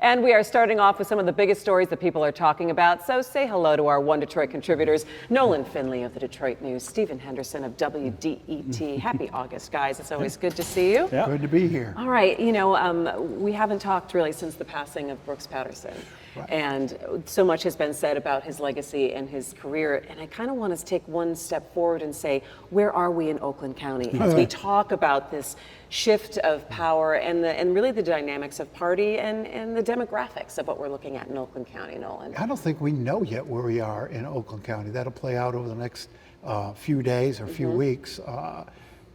And we are starting off with some of the biggest stories that people are talking about. So say hello to our One Detroit contributors, Nolan Finley of the Detroit News, Stephen Henderson of WDET. Happy August, guys. It's always good to see you. Yeah. Good to be here. All right. We haven't talked really since the passing of Brooks Patterson. Right. And so much has been said about his legacy and his career. And I kind of want to take one step forward and say, where are we in Oakland County as we talk about this shift of power and really the dynamics of party and the demographics of what we're looking at in Oakland County, Nolan? I don't think we know yet where we are in Oakland County. That'll play out over the next few days or few weeks.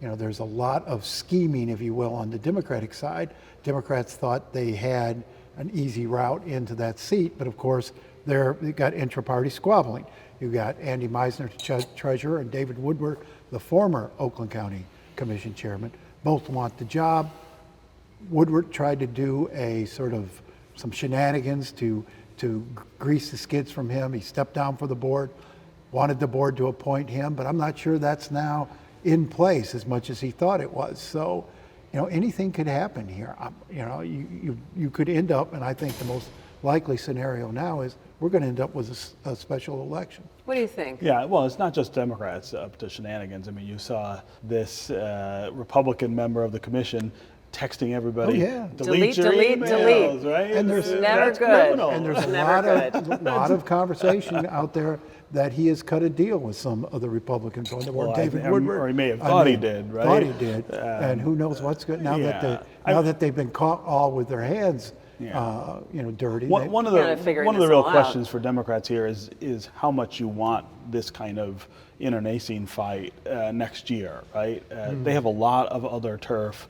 There's a lot of scheming, if you will, on the Democratic side. Democrats thought they had an easy route into that seat, but of course they got intra-party squabbling. You got Andy Meisner, treasurer, and David Woodward, the former Oakland County Commission chairman. Both want the job. Woodward tried to do some shenanigans to grease the skids from him. He stepped down for the board, wanted the board to appoint him, but I'm not sure that's now in place as much as he thought it was. So, anything could happen here. You could end up, and I think the most likely scenario now is we're going to end up with a special election. What do you think? Yeah, well, it's not just Democrats up to shenanigans. I mean, you saw this Republican member of the commission texting everybody, delete your emails, right? And there's never good. Criminal. And there's a lot of conversation out there that he has cut a deal with some of the Republicans on the board. David Woodward, or he may have thought he did, right? Thought he did, and who knows what's good now that they've been caught all with their hands, dirty. One of the real questions for Democrats here is how much you want this kind of internecine fight next year, right? They have a lot of other turf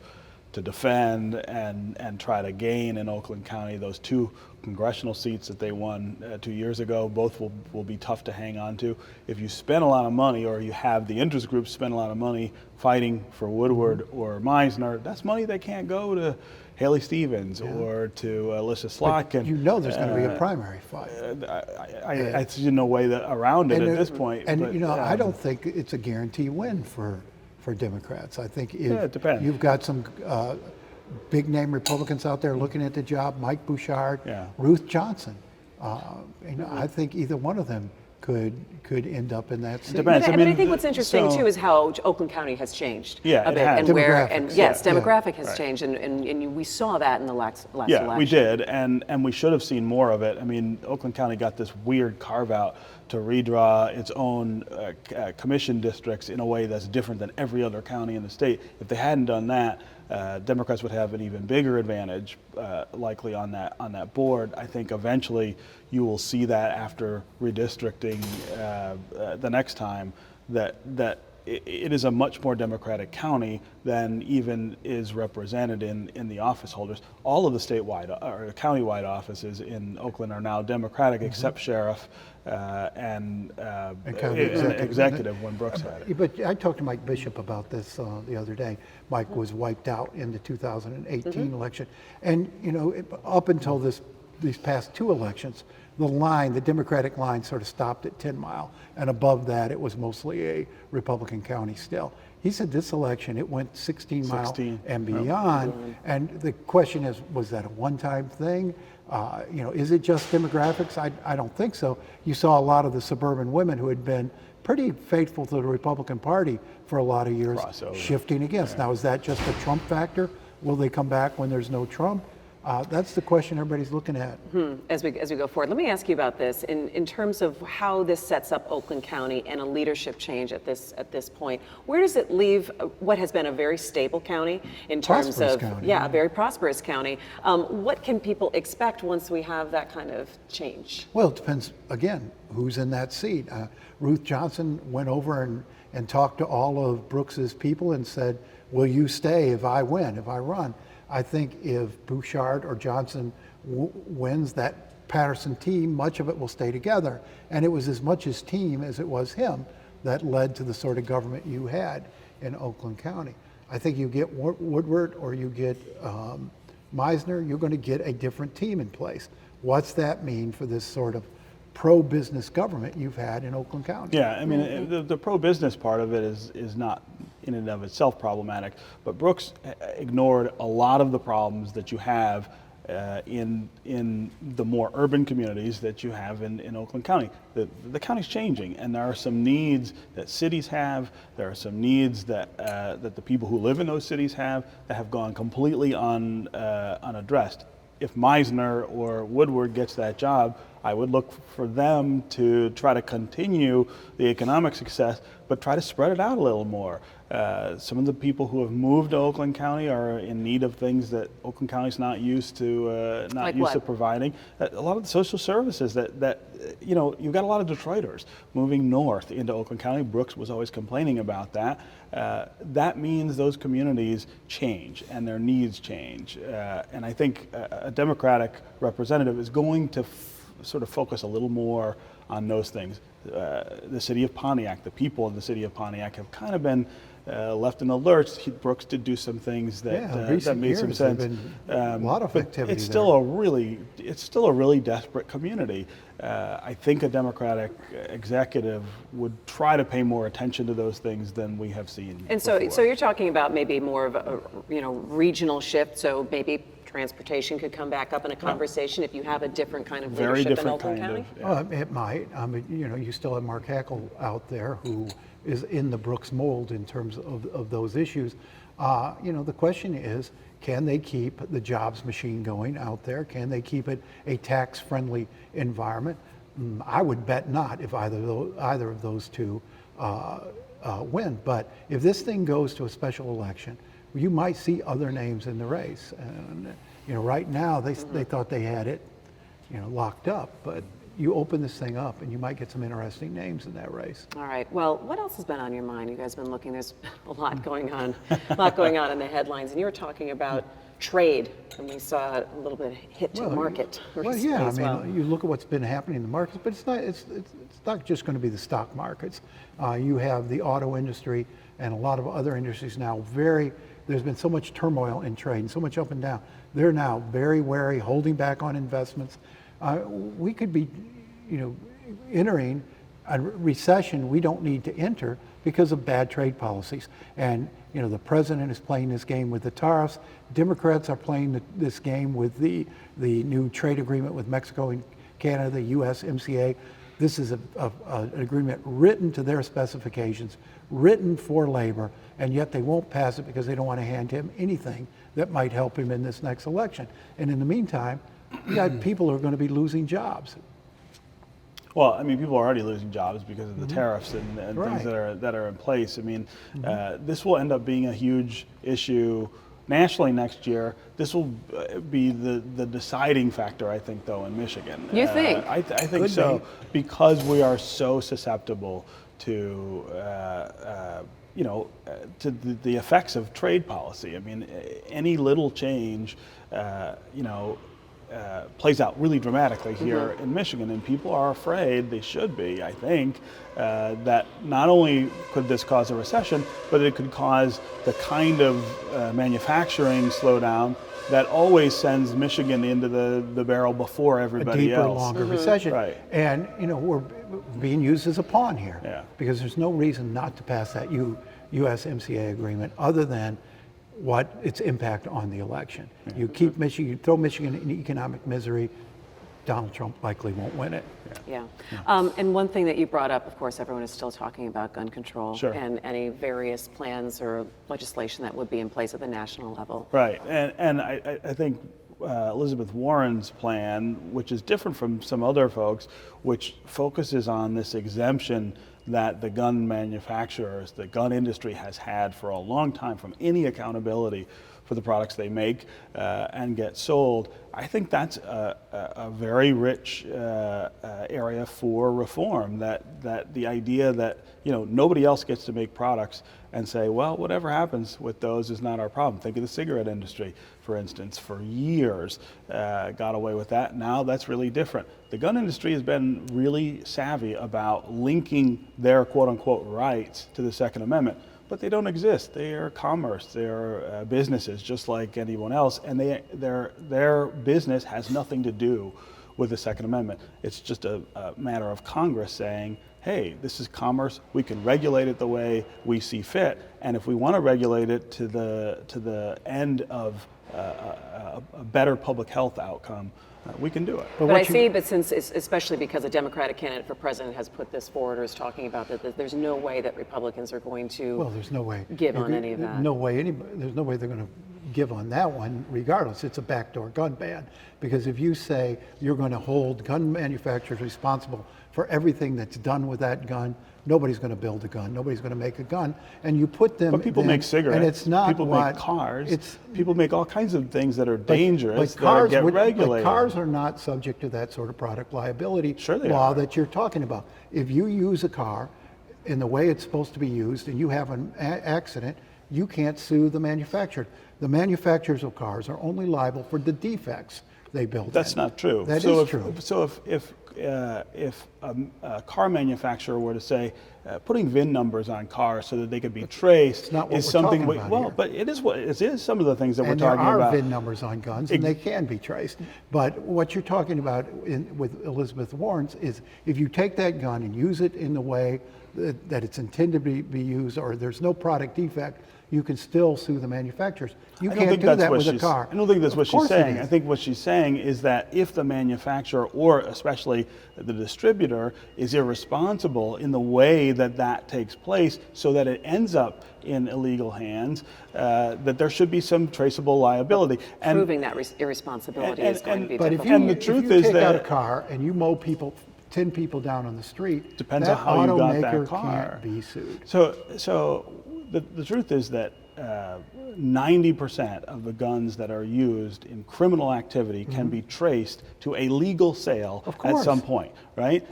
to defend and try to gain in Oakland County. Those two congressional seats that they won 2 years ago, both will be tough to hang on to. If you spend a lot of money, or you have the interest groups spend a lot of money fighting for Woodward or Meisner, that's money that can't go to Haley Stevens or to Alicia Slock. And there's going to be a primary fight. I see no way around it at this point. And I don't think it's a guarantee win for Democrats. I think it depends. You've got some big name Republicans out there looking at the job, Mike Bouchard, Ruth Johnson. I think either one of them could end up in that seat. But I think what's interesting too is how Oakland County has changed a bit, and demographic has changed, and we saw that in the last election. Yeah, we did, and we should have seen more of it. I mean, Oakland County got this weird carve out to redraw its own commission districts in a way that's different than every other county in the state. If they hadn't done that, Democrats would have an even bigger advantage, likely on that board. I think eventually you will see that after redistricting the next time that it is a much more Democratic county than even is represented in the office holders. All of the statewide or countywide offices in Oakland are now Democratic, except sheriff and executive when Brooks had it. But I talked to Mike Bishop about this the other day. Mike was wiped out in the 2018 election, and up until these past two elections, the Democratic line sort of stopped at 10 Mile, and above that it was mostly a Republican county still. He said this election it went 16 Mile and beyond, and the question is, was that a one-time thing? Is it just demographics? I don't think so. You saw a lot of the suburban women who had been pretty faithful to the Republican Party for a lot of years shifting against. Now, is that just a Trump factor? Will they come back when there's no Trump? That's the question everybody's looking at. As we go forward, let me ask you about this in terms of how this sets up Oakland County and a leadership change at this point. Where does it leave what has been a very stable county in terms of a very prosperous county? What can people expect once we have that kind of change? Well, it depends again who's in that seat. Ruth Johnson went over and talked to all of Brooks's people and said, "Will you stay if I win, if I run?" I think if Bouchard or Johnson wins, that Patterson team, much of it will stay together. And it was as much his team as it was him that led to the sort of government you had in Oakland County. I think you get Woodward or you get Meisner, you're going to get a different team in place. What's that mean for this sort of pro-business government you've had in Oakland County? Yeah, I mean, the pro-business part of it is not in and of itself problematic, but Brooks ignored a lot of the problems that you have in the more urban communities that you have in Oakland County. The county's changing, and there are some needs that cities have. There are some needs that that the people who live in those cities have that have gone completely unaddressed. If Meisner or Woodward gets that job, I would look for them to try to continue the economic success, but try to spread it out a little more. Some of the people who have moved to Oakland County are in need of things that Oakland County's not used to providing. A lot of the social services that you know, you've got a lot of Detroiters moving north into Oakland County. Brooks was always complaining about that. That means those communities change and their needs change. And I think a Democratic representative is going to sort of focus a little more on those things. The city of Pontiac, the people of the city of Pontiac have kind of been left in the lurch. Brooks did do some things that made some sense. A lot of activity. It's still a really desperate community. I think a Democratic executive would try to pay more attention to those things than we have seen. And so you're talking about maybe more of a regional shift. So maybe transportation could come back up in a conversation if you have a different kind of leadership in Oakland County? It might. I mean, you still have Mark Hackle out there who is in the Brooks mold in terms of those issues. The question is, can they keep the jobs machine going out there? Can they keep it a tax-friendly environment? I would bet not if either of those two win. But if this thing goes to a special election, you might see other names in the race. And right now they thought they had it, locked up. But you open this thing up, and you might get some interesting names in that race. All right. Well, what else has been on your mind? You guys have been looking. There's a lot going on, in the headlines. And you were talking about trade, and we saw a little bit of hit to the market. You look at what's been happening in the markets, but it's not just going to be the stock markets. You have the auto industry and a lot of other industries now. There's been so much turmoil in trade and so much up and down. They're now very wary, holding back on investments. We could be, entering a recession we don't need to enter because of bad trade policies. And the president is playing this game with the tariffs. Democrats are playing this game with the new trade agreement with Mexico and Canada, the USMCA. This is an agreement written to their specifications, written for labor, and yet they won't pass it because they don't want to hand him anything that might help him in this next election. And in the meantime, you got people who are going to be losing jobs. Well, I mean, people are already losing jobs because of the tariffs and things that are in place. I mean, this will end up being a huge issue nationally next year. This will be the deciding factor, I think, though, in Michigan. You think? I think so, because we are so susceptible to to the effects of trade policy. I mean, any little change, plays out really dramatically here in Michigan, and people are afraid, they should be, I think, that not only could this cause a recession, but it could cause the kind of manufacturing slowdown that always sends Michigan into the barrel before everybody else. A deeper, longer recession. Right. And, we're being used as a pawn here. Yeah. Because there's no reason not to pass that USMCA agreement other than what its impact on the election. Yeah. You keep Michigan, you throw Michigan in economic misery, Donald Trump likely won't win it. Yeah. And one thing that you brought up, of course, everyone is still talking about gun control and any various plans or legislation that would be in place at the national level. Right. And I think Elizabeth Warren's plan, which is different from some other folks, which focuses on this exemption that the gun manufacturers, the gun industry has had for a long time from any accountability for the products they make and get sold. I think that's a very rich area for reform, that the idea that nobody else gets to make products and say, well, whatever happens with those is not our problem. Think of the cigarette industry, for instance, for years got away with that. Now that's really different. The gun industry has been really savvy about linking their quote unquote rights to the Second Amendment, but they don't exist. They are commerce, they are businesses just like anyone else, and their business has nothing to do with the Second Amendment. It's just a matter of Congress saying, hey, this is commerce, we can regulate it the way we see fit, and if we want to regulate it to the end of a better public health outcome, we can do it. But since, especially because a Democratic candidate for president has put this forward or is talking about that, there's no way that Republicans are going to Well, there's no way. give on any of that. There's no way they're going to give on that one regardless. It's a backdoor gun ban. Because if you say you're going to hold gun manufacturers responsible for everything that's done with that gun, nobody's going to build a gun. Nobody's going to make a gun. And you put them. But people make cigarettes. And it's not people make cars. People make all kinds of things that are dangerous that get regulated. But cars are not subject to that sort of product liability law that you're talking about. If you use a car in the way it's supposed to be used and you have an accident, you can't sue the manufacturer. The manufacturers of cars are only liable for the defects they build. That's not true. That is true. So if a car manufacturer were to say putting VIN numbers on cars so that they could be traced is something but it is some of the things that we're talking about. about. There are VIN numbers on guns, and they can be traced. But what you're talking about with Elizabeth Warren's is if you take that gun and use it in the way that it's intended to be used, or there's no product defect, you can still sue the manufacturers. You can't do that with a car. I don't think that's what she's saying. I think what she's saying is that if the manufacturer, or especially the distributor, is irresponsible in the way that takes place so that it ends up in illegal hands, that there should be some traceable liability. And proving that irresponsibility is going to be difficult. But if you take out a car and you mow 10 people down on the street, depends on how you got that automaker car. can't be sued. So the truth is that 90% of the guns that are used in criminal activity can be traced to a legal sale at some point, right?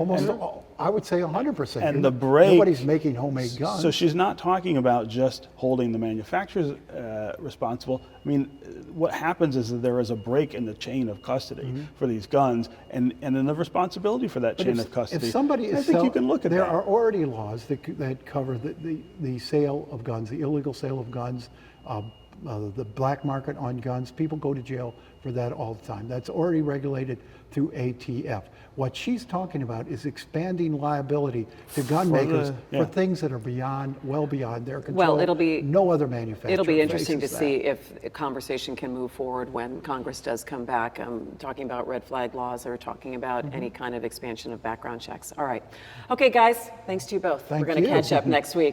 I would say 100%. And nobody's making homemade guns. So she's not talking about just holding the manufacturers responsible. I mean, what happens is that there is a break in the chain of custody for these guns, and then the responsibility for that chain of custody. If somebody is I think you can look at there that. are already laws that cover the sale of guns, the illegal sale of guns, the black market on guns. People go to jail for that all the time. That's already regulated through ATF. What she's talking about is expanding liability to gun makers for things that are well beyond their control. Well, it'll be no other manufacturer. It'll be interesting to faces see that. if a conversation can move forward when Congress does come back, talking about red flag laws or talking about any kind of expansion of background checks. All right. Okay, guys, thanks to you both. We're going to catch up next week.